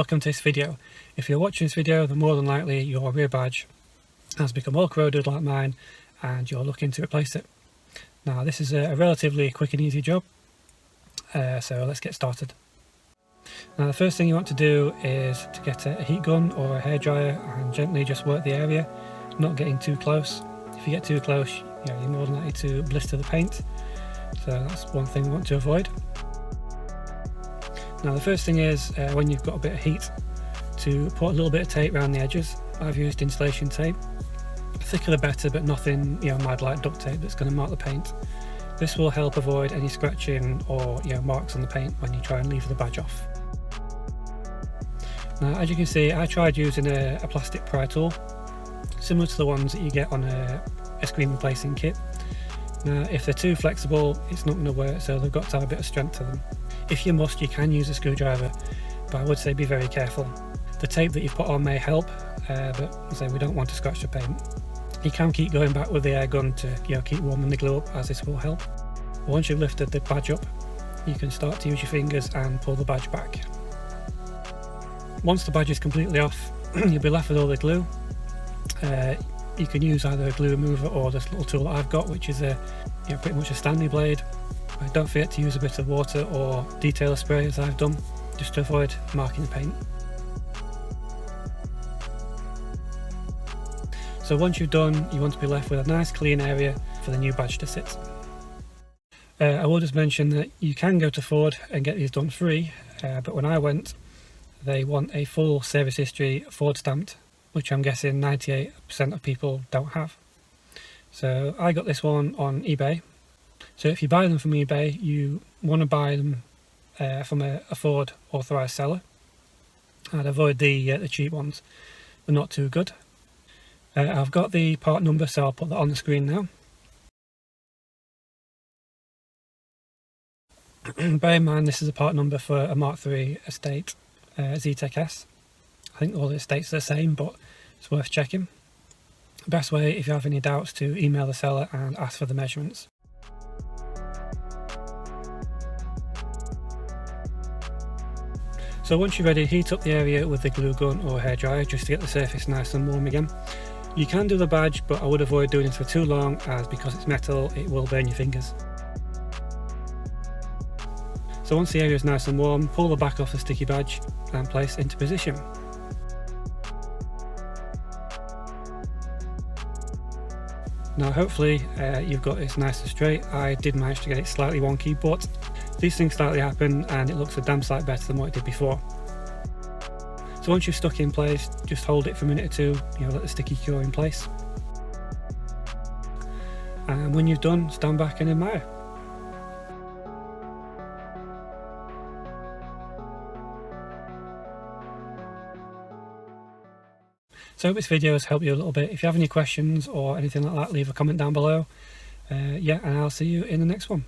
welcome to this video. If you're watching this video, then more than likely your rear badge has become all corroded like mine and you're looking to replace it. Now this is a relatively quick and easy job, so let's get started. Now the first thing you want to do is to get a heat gun or a hairdryer and gently just work the area, not getting too close. If you get too close, you're more than likely to blister the paint, so that's one thing we want to avoid. Now the first thing is when you've got a bit of heat, to put a little bit of tape around the edges. I've used insulation tape, thicker the better, but nothing mad like duct tape that's going to mark the paint. This will help avoid any scratching or marks on the paint when you try and leave the badge off. Now as you can see, I tried using a plastic pry tool similar to the ones that you get on a screen replacing kit. Now if they're too flexible, it's not going to work, so they've got to have a bit of strength to them. If you must, you can use a screwdriver, but I would say be very careful. The tape that you've put on may help, but as I say, we don't want to scratch the paint. You can keep going back with the air gun to keep warming the glue up, as this will help. Once you've lifted the badge up, you can start to use your fingers and pull the badge back. Once the badge is completely off, you'll be left with all the glue. You can use either a glue remover or this little tool that I've got, which is pretty much a Stanley blade. Don't forget to use a bit of water or detailer spray, as I've done, just to avoid marking the paint. So once you're done, you want to be left with a nice clean area for the new badge to sit. I will just mention that you can go to Ford and get these done free, but when I went, they want a full service history Ford stamped, which I'm guessing 98% of people don't have. So I got this one on eBay. So if you buy them from eBay, you want to buy them from a Ford authorised seller. I'd avoid the cheap ones, they're not too good. I've got the part number, so I'll put that on the screen now. Bear in mind this is a part number for a Mk3 estate Z-Tech S. I think all the estates are the same, but it's worth checking. The best way, if you have any doubts, to email the seller and ask for the measurements. So once you're ready, heat up the area with the glue gun or hairdryer just to get the surface nice and warm again. You can do the badge, but I would avoid doing it for too long, as because it's metal it will burn your fingers. So once the area is nice and warm, pull the back off the sticky badge and place it into position. Now hopefully you've got this nice and straight. I did manage to get it slightly wonky, but these things slightly happen and it looks a damn sight better than what it did before. So once you've stuck in place, just hold it for a minute or two, let the sticky cure in place. And when you've done, stand back and admire. So I hope this video has helped you a little bit. If you have any questions or anything like that, leave a comment down below. And I'll see you in the next one.